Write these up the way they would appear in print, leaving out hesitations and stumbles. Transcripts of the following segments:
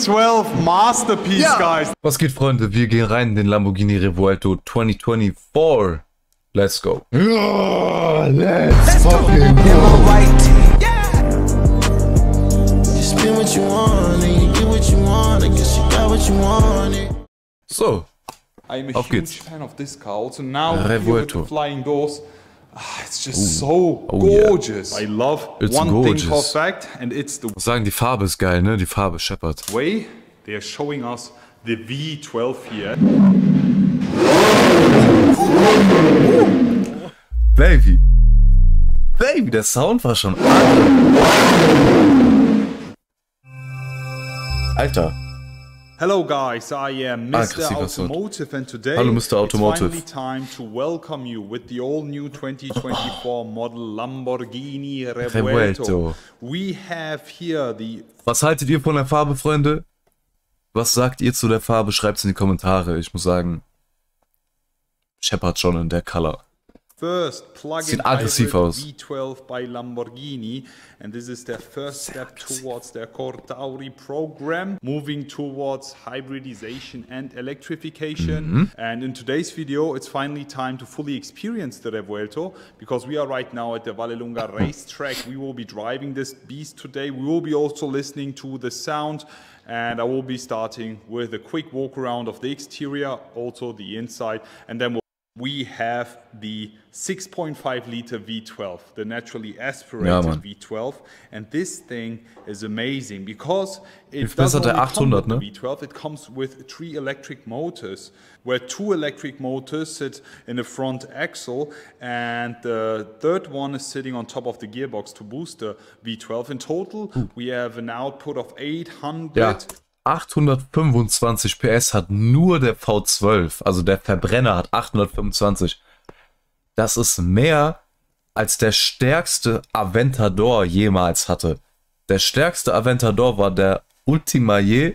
V12 Masterpiece, guys. Was geht, Freunde? Wir gehen rein in den Lamborghini Revuelto 2024. Let's go. Yeah, let's fucking go. So, I'm a auf huge geht's. fan of this car. Also now Revuelto. here with the flying doors. It's just so gorgeous. Yeah. I love It's one gorgeous. thing for a fact, and it's the muss sagen, die Farbe ist geil, ne? Die Farbe scheppert. way they're showing us the V12 here. Baby. Baby, der Sound war schon Alter. Hello guys, I am Mr. Aggressiver Sound. Automotive and today Hallo, Mr. Automotive. it's finally time to welcome you with the all-new 2024 model Lamborghini Revuelto. We have here the... Was haltet ihr von der Farbe, Freunde? Was sagt ihr zu der Farbe? Schreibt es in die Kommentare. Ich muss sagen, scheppert schon in der Color. First plug-in aggressiv hybrid aus. V12 by Lamborghini, and this is their first step towards their Cortauri program, moving towards hybridization and electrification. And in today's video, it's finally time to fully experience the Revuelto, because we are right now at the Vallelunga racetrack. We will be driving this beast today. We will be also listening to the sound, and I will be starting with a quick walk around of the exterior, also the inside, and then we have the 6.5 liter V12, the naturally aspirated V12, and this thing is amazing because it doesn't only come with the V12, it comes with 3 electric motors, where 2 electric motors sit in the front axle, and the third one is sitting on top of the gearbox to boost the V12. In total, we have an output of 800. Ja. 825 PS hat nur der V12, also der Verbrenner hat 825. Das ist mehr als der stärkste Aventador jemals hatte. Der stärkste Aventador war der Ultimativen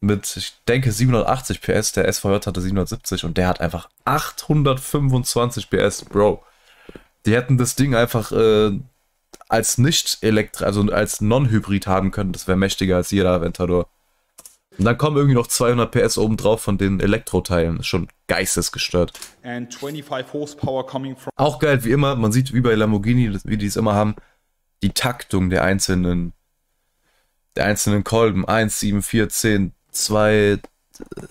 mit, ich denke, 780 PS. Der SVJ hatte 770 und der hat einfach 825 PS, Bro. Die hätten das Ding einfach als also als Non-Hybrid haben können. Das wäre mächtiger als jeder Aventador. Und dann kommen irgendwie noch 200 PS oben drauf von den Elektroteilen. Ist schon geistesgestört. And 25 horsepower coming from Auch geil, wie immer. Man sieht wie bei Lamborghini, wie die es immer haben, die Taktung der einzelnen Kolben. 1, 7, 4, 10, 2,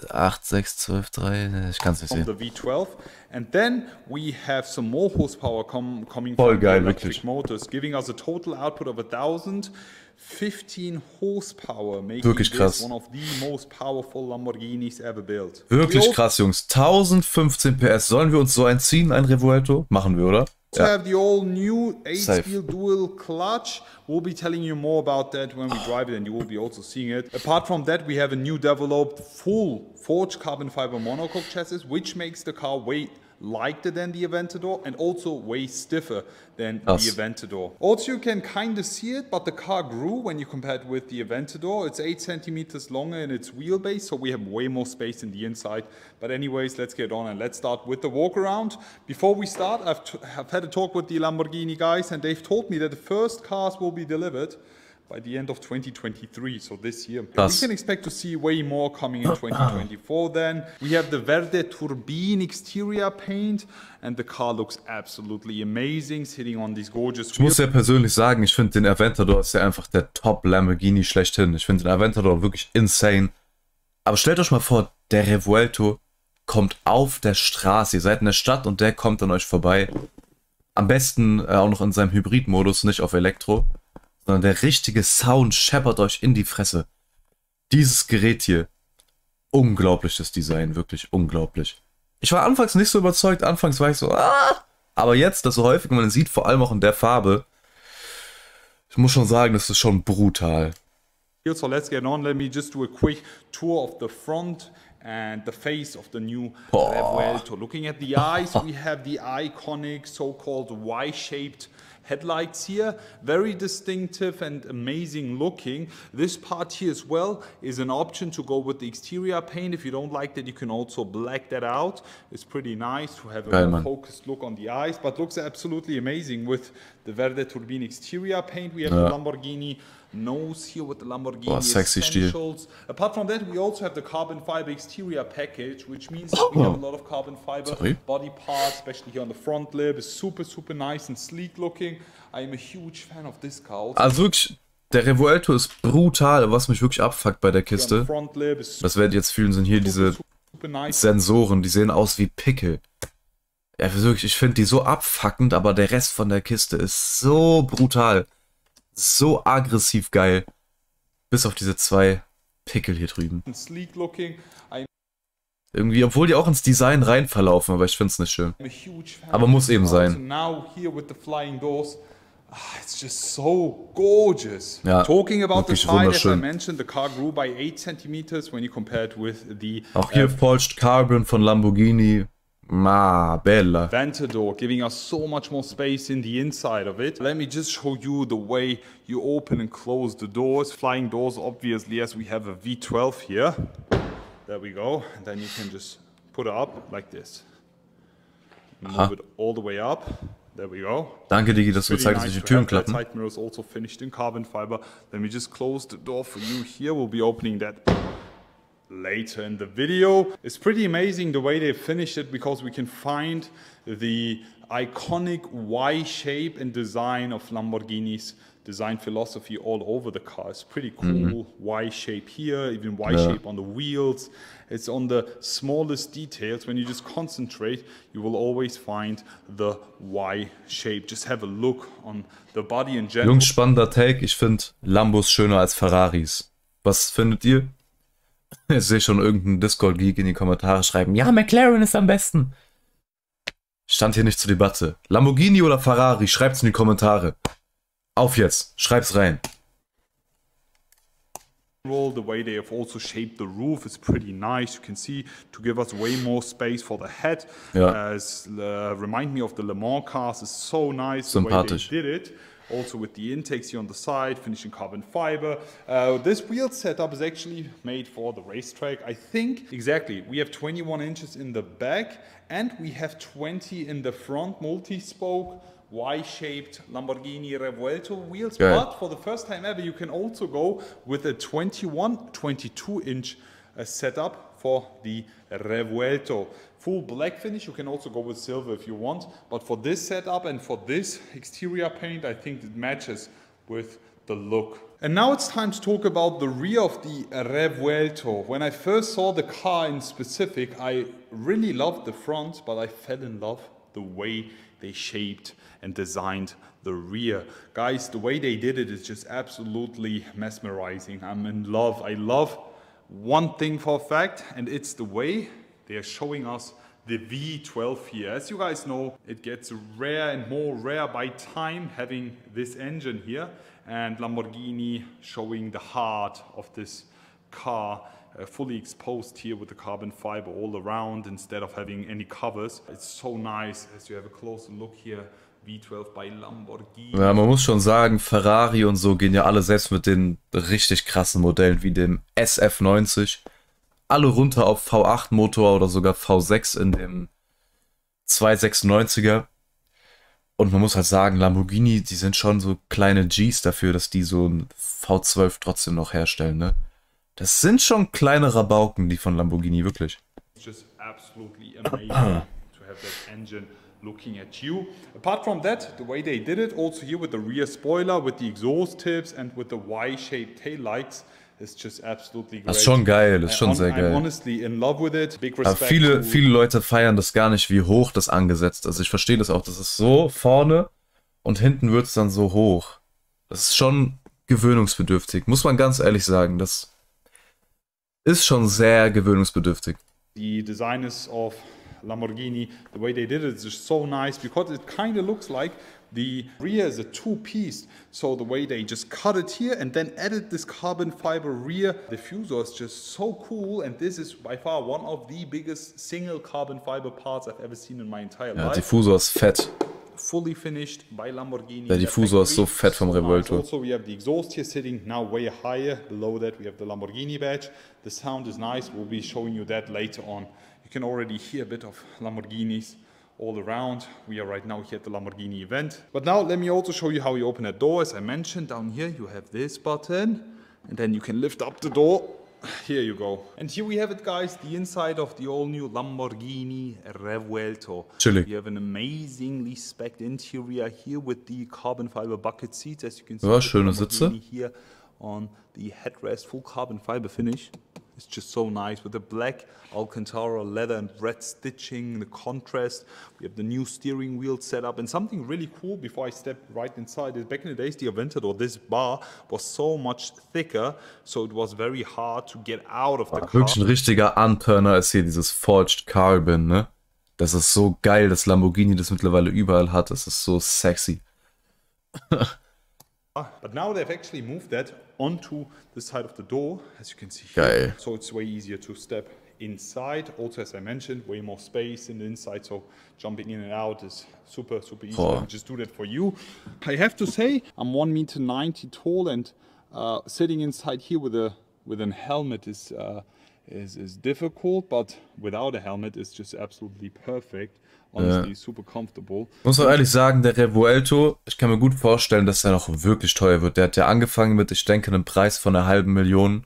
8, 6, 12, 3. Ich kann es nicht sehen. The V12. And then we have some more horsepower coming Voll from geil, the electric wirklich. motors, giving us a total output of 1015 horsepower, making Wirklich krass. this one of the most powerful Lamborghinis ever built. Wirklich krass, Jungs. 1015 PS. Sollen wir uns so einziehen, ein Revuelto? Machen wir, oder? To have the all new 8-speed dual clutch. We'll be telling you more about that when we drive it, and you will be also seeing it. Apart from that, we have a new developed full forged carbon fiber monocoque chassis, which makes the car way lighter than the Aventador and also way stiffer than the Aventador. Also, you can kind of see it, but the car grew when you compare it with the Aventador. It's 8 centimeters longer in its wheelbase, so we have way more space in the inside. But anyways, let's get on and let's start with the walk around. Before we start, I've had a talk with the Lamborghini guys, and they've told me that the first cars will be delivered by the end of 2023, so this year. We can expect to see way more coming in 2024 then. We have the Verde Turbine exterior paint, and the car looks absolutely amazing, sitting on these gorgeous Ich muss ja persönlich sagen, ich finde den Aventador ist ja einfach der Top-Lamborghini schlechthin. Ich finde den Aventador wirklich insane. Aber stellt euch mal vor, der Revuelto kommt auf der Straße. Ihr seid in der Stadt und der kommt an euch vorbei. Am besten auch noch in seinem Hybrid-Modus, nicht auf Elektro. Sondern der richtige Sound scheppert euch in die Fresse. Dieses Gerät hier, unglaubliches Design, wirklich unglaublich. Ich war anfangs nicht so überzeugt, anfangs war ich so, aber jetzt, das so häufig man sieht, vor allem auch in der Farbe, ich muss schon sagen, das ist schon brutal. So let's get on, let me just do a quick tour of the front and the face of the new Revuelto. Looking at the eyes, we have the iconic so-called Y-shaped headlights here, very distinctive and amazing looking. This part here as well is an option to go with the exterior paint. If you don't like that, you can also black that out. It's pretty nice to have a more focused look on the eyes, but looks absolutely amazing with the Verde Turbine exterior paint. We have the Lamborghini nose here with the Lamborghini essentials. Apart from that, we also have the carbon fiber exterior package, which means that we have a lot of carbon fiber body parts, especially here on the front lip. It's super, super nice and sleek looking. I am a huge fan of this car. Also wirklich, der Revuelto ist brutal, was mich wirklich abfuckt bei der Kiste. Das werdet ihr jetzt fühlen, sind hier diese Sensoren, die sehen aus wie Pickel. Ja, wirklich, ich finde die so abfuckend, aber der Rest von der Kiste ist so brutal. So aggressiv geil. Bis auf diese 2 Pickel hier drüben. Irgendwie, obwohl die auch ins Design rein verlaufen, aber ich finde es nicht schön. Aber muss eben sein. It's just so gorgeous. Ja, talking about the side, as I wunderschön. mentioned, the car grew by 8 centimeters when you compare it with the auch hier Forged Carbon von Lamborghini. Ma bella. Ventador, giving us so much more space in the inside of it. Let me just show you the way you open and close the doors. Flying doors, obviously, as we have a V12 here. There we go. And then you can just put it up like this. Move it all the way up. There we go. Danke, Digi, dass du zeigst, dass die Türen klappen. Side mirrors also finished in carbon fiber. Let me just close the door for you here. We'll be opening that later in the video. It's pretty amazing the way they finished it, because we can find the iconic Y shape and design of Lamborghini's design philosophy all over the car. It's pretty cool. Y shape here, even Y shape on the wheels. It's on the smallest details. When you just concentrate, you will always find the Y shape. Just have a look on the body in general. Jungs, spannender Take. Ich finde Lambos schöner als Ferraris. Was findet ihr? Ich sehe schon irgendeinen Discord-Geek in die Kommentare schreiben. Ja, McLaren ist am besten. Stand hier nicht zur Debatte. Lamborghini oder Ferrari? Schreibt's in die Kommentare. Auf jetzt. Schreib's rein. The way they have also shaped the roof is pretty nice. You can see, to give us way more space for the head. Remind me of the Le Mans cars. It's so nice the way they did it. Also with the intakes here on the side, finishing carbon fiber. This wheel setup is actually made for the racetrack. I think, exactly, we have 21 inches in the back and we have 20 in the front, multi-spoke, Y-shaped Lamborghini Revuelto wheels. But for the first time ever, you can also go with a 22-inch setup for the Revuelto. Full black finish. You can also go with silver if you want, but for this setup and for this exterior paint, I think it matches with the look. And now it's time to talk about the rear of the Revuelto. When I first saw the car in specific, I really loved the front, but I fell in love the way they shaped and designed the rear. Guys, the way they did it is just absolutely mesmerizing. I'm in love. I love one thing for a fact, and it's the way they are showing us the V12 here. As you guys know, it gets rare and more rare by time having this engine here, and Lamborghini showing the heart of this car fully exposed here with the carbon fiber all around instead of having any covers. It's so nice as you have a closer look here. V12 bei Lamborghini. Ja, man muss schon sagen, Ferrari und so gehen ja alle, selbst mit den richtig krassen Modellen wie dem SF90, alle runter auf V8 Motor oder sogar V6 in dem 296er. Und man muss halt sagen, Lamborghini, die sind schon so kleine Gs dafür, dass die so ein V12 trotzdem noch herstellen, ne? Das sind schon kleine Rabauken, die von Lamborghini, wirklich. It's just absolutely amazing to have that engine looking at you. Apart from that, the way they did it, also here with the rear spoiler, with the exhaust tips and with the Y-shaped taillights, is just absolutely great. Das ist schon geil, das ist schon sehr geil. I'm honestly in love with it. Big respect. Aber viele Leute feiern das gar nicht, wie hoch das angesetzt ist. Also ich verstehe das auch, das ist so vorne und hinten wird es dann so hoch. Das ist schon gewöhnungsbedürftig, muss man ganz ehrlich sagen. Das ist schon sehr gewöhnungsbedürftig. The designers of Lamborghini, the way they did it is just so nice, because it kind of looks like the rear is a two-piece. So the way they just cut it here and then added this carbon fiber rear diffuser is just so cool, and this is by far one of the biggest single carbon fiber parts I've ever seen in my entire life. Diffusor ist fett. fully finished by Lamborghini. Der Diffusor ist so fett vom Revuelto. Also we have the exhaust here sitting now way higher. Below that we have the Lamborghini badge. The sound is nice. We'll be showing you that later on. You can already hear a bit of Lamborghinis all around. We are right now here at the Lamborghini event. But now let me also show you how you open that door. As I mentioned, down here you have this button, and then you can lift up the door. Here you go. And here we have it, guys, the inside of the all-new Lamborghini Revuelto. Chillig. You have an amazingly spec'd interior here with the carbon fiber bucket seats, as you can see. Ja, schöne Sitze. Here on the headrest, full carbon fiber finish. It's just so nice with the black Alcantara leather and red stitching, the contrast. We have the new steering wheel set up, and something really cool before I step right inside is back in the days the Aventador, this bar was so much thicker, so it was very hard to get out of the car. Wirklich ein richtiger Anturner ist hier dieses Forged Carbon, ne? Das ist so geil, dass Lamborghini das mittlerweile überall hat. Das ist so sexy. But now they've actually moved that onto the side of the door, as you can see here. Geil. So it's way easier to step inside. Also, as I mentioned, way more space in the inside, so jumping in and out is super easy. I can just do that for you. I have to say, I'm 1.90 meter tall, and sitting inside here with a helmet is difficult, but without a helmet is just absolutely perfect. Honestly, super comfortable. Muss auch ehrlich sagen, der Revuelto, ich kann mir gut vorstellen, dass er noch wirklich teuer wird. Der hat ja angefangen mit, ich denke, einem Preis von 500.000.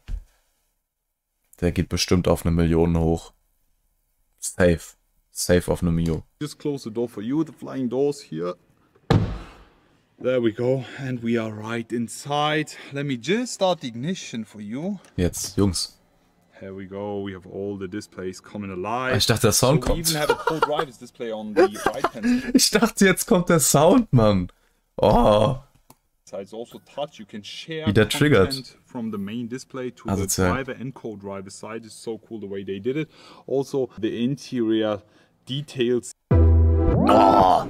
Der geht bestimmt auf 1 Million hoch. Safe auf 1 Million. Just close the door for you, the flying doors here. There we go, and we are right inside. Let me just start the ignition for you. Jetzt, Jungs. Here we go, we have all the displays coming alive. Ich dachte, der Sound so we kommt. even have a co-driver's display on the right-hand side. Ich dachte, jetzt kommt der Sound, Mann. Oh. It's also touch. You can share Wie der triggert. content from the main display to Also the driver and co-driver side. It's so cool the way they did it. Also, the interior details. Oh.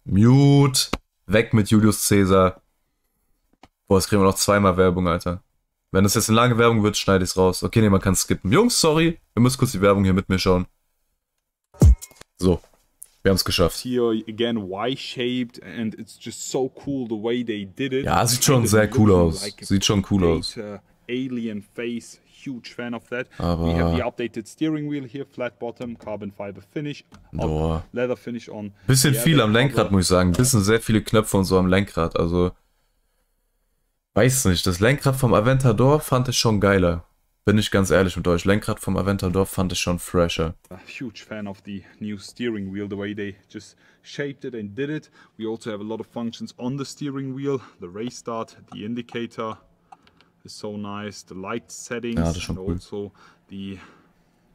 Mute. Weg mit Julius Caesar. Boah, jetzt kriegen wir noch zweimal Werbung, Alter. Wenn das jetzt eine lange Werbung wird, schneide ich es raus. Okay, nee, man kann skippen. Jungs, sorry. Ihr müsst kurz die Werbung hier mit mir schauen. So. Wir haben es geschafft. Here again Y-shaped and it's just so cool the way they did it. Ja, sieht schon sehr cool aus. Sieht schon cool aus. Alien face, huge fan of that. Aber we have the updated steering wheel here, flat bottom, carbon fiber finish, leather finish on. Bisschen viel am Lenkrad, muss ich sagen. Bisschen sehr viele Knöpfe und so am Lenkrad. Also weiß nicht. Das Lenkrad vom Aventador fand ich schon geiler. Bin ich ganz ehrlich mit euch. Lenkrad vom Aventador fand ich schon fresher. A huge fan of the new steering wheel, the way they just shaped it and did it. We also have a lot of functions on the steering wheel. The race start, the indicator is so nice. The light settings, Ja, das ist schon cool. Also the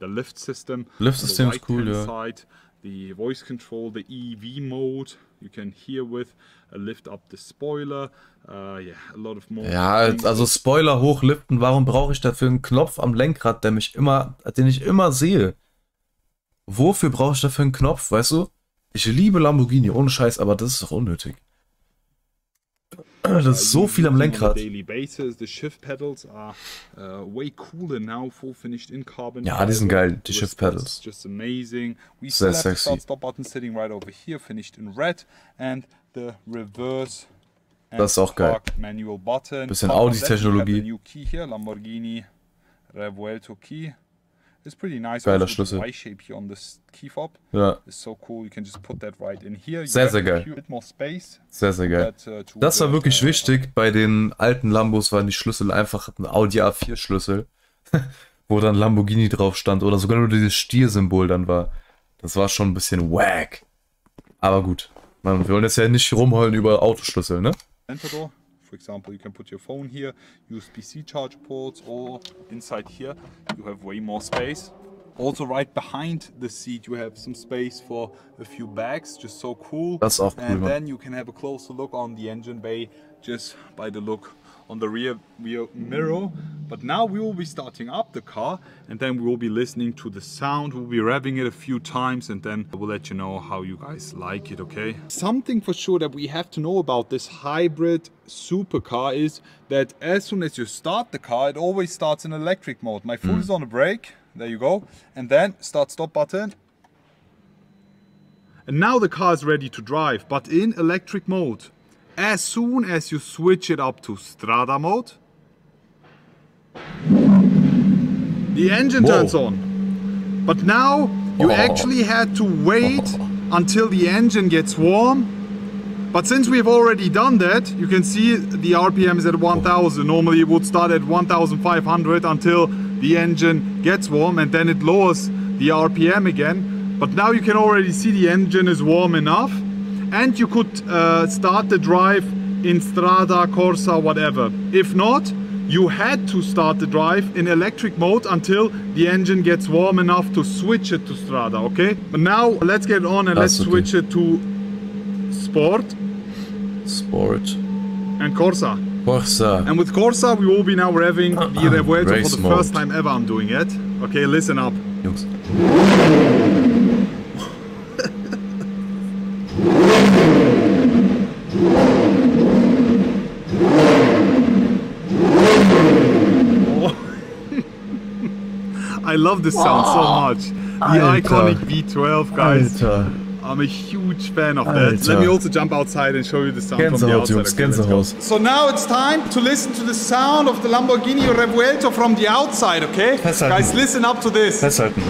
lift system. Lift-System ist cool, ja. Side, the voice control, the EV mode. You can hear with lift up the spoiler. Yeah, a lot of more. Ja, also Spoiler hochliften, warum brauche ich dafür einen Knopf am Lenkrad, den ich immer sehe? Wofür brauche ich dafür einen Knopf, weißt du? Ich liebe Lamborghini, ohne Scheiß, aber das ist doch unnötig. Das ist so viel am Lenkrad. The shift pedals are way cooler now, full finished in carbon. Ja, die sind geil, die Shift Pedals. Just amazing. We Sehr still have the sexy. stop button sitting right over here, finished in red, and the reverse. Das ist auch geil. Manual button. Bisschen Apart from Audi-Technologie. that, we have the new key here, Lamborghini Revuelto key. It's pretty nice. Geiler Also Schlüssel. the Y-shape here on this key fob. Ja, It's so cool. You can just put that right in here. You Sehr, have sehr a geil. bit more space. sehr, sehr geil. To Das war the, wirklich wichtig. Bei den alten Lambos waren die Schlüssel einfach ein Audi A4 Schlüssel, wo dann Lamborghini drauf stand oder sogar nur dieses Stiersymbol dann war. Das war schon ein bisschen wack. Aber gut, wir wollen jetzt ja nicht rumheulen über Autoschlüssel, ne? Aventador. For example, you can put your phone here, USB-C charge ports, or inside here you have way more space. Also right behind the seat you have some space for a few bags, just so cool. Das ist auch cool, And Mann. then you can have a closer look on the engine bay just by the look on the rear mirror. But now we will be starting up the car and then we will be listening to the sound. We'll be revving it a few times and then we'll let you know how you guys like it, okay? Something for sure that we have to know about this hybrid supercar is that as soon as you start the car, it always starts in electric mode. My foot is on the brake, there you go, and then start stop button. And now the car is ready to drive, but in electric mode. As soon as you switch it up to Strada mode, the engine turns on. But now you actually had to wait until the engine gets warm. But since we've already done that, you can see the RPM is at 1000. Normally it would start at 1500 until the engine gets warm, and then it lowers the RPM again. But now you can already see the engine is warm enough, and you could start the drive in Strada, Corsa, whatever. If not, you had to start the drive in electric mode until the engine gets warm enough to switch it to Strada, okay? But now let's get on and let's switch it to Sport. Sport. And Corsa. Corsa. And with Corsa we will be now revving the Revuelto for the first time ever I'm doing it. Okay, listen up. Jungs. I love this sound so much. The iconic V12, guys. Alter. I'm a huge fan of that. Let me also jump outside and show you the sound from the outside. Jungs, Gänsehaut. So now it's time to listen to the sound of the Lamborghini Revuelto from the outside, okay? Festhalten. Guys, listen up to this. Festhalten.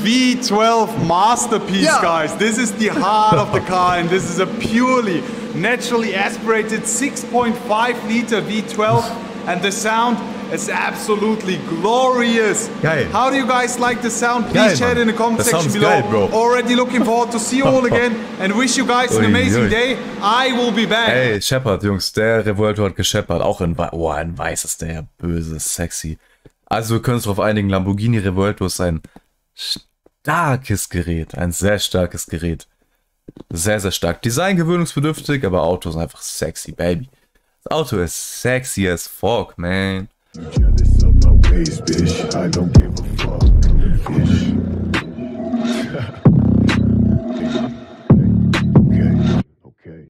V12 masterpiece, guys. This is the heart of the car, and this is a purely naturally aspirated 6.5 liter V12, and the sound is absolutely glorious. Geil. How do you guys like the sound? Please Geil, chat in the comment section below. Geil, bro. Already looking forward to see you all again and wish you guys an amazing day. I will be back. Ey, scheppert, Jungs, der Revuelto hat gescheppert. Auch in weiß ist der böse, sexy. Also wir können uns darauf einigen, Lamborghini Revuelto ist ein starkes Gerät, ein sehr starkes Gerät. Sehr, sehr stark. Design gewöhnungsbedürftig, aber Auto ist einfach sexy, baby. Das Auto ist sexy as fuck, man. Jealous of my ways, bitch. I don't give a fuck. Fish.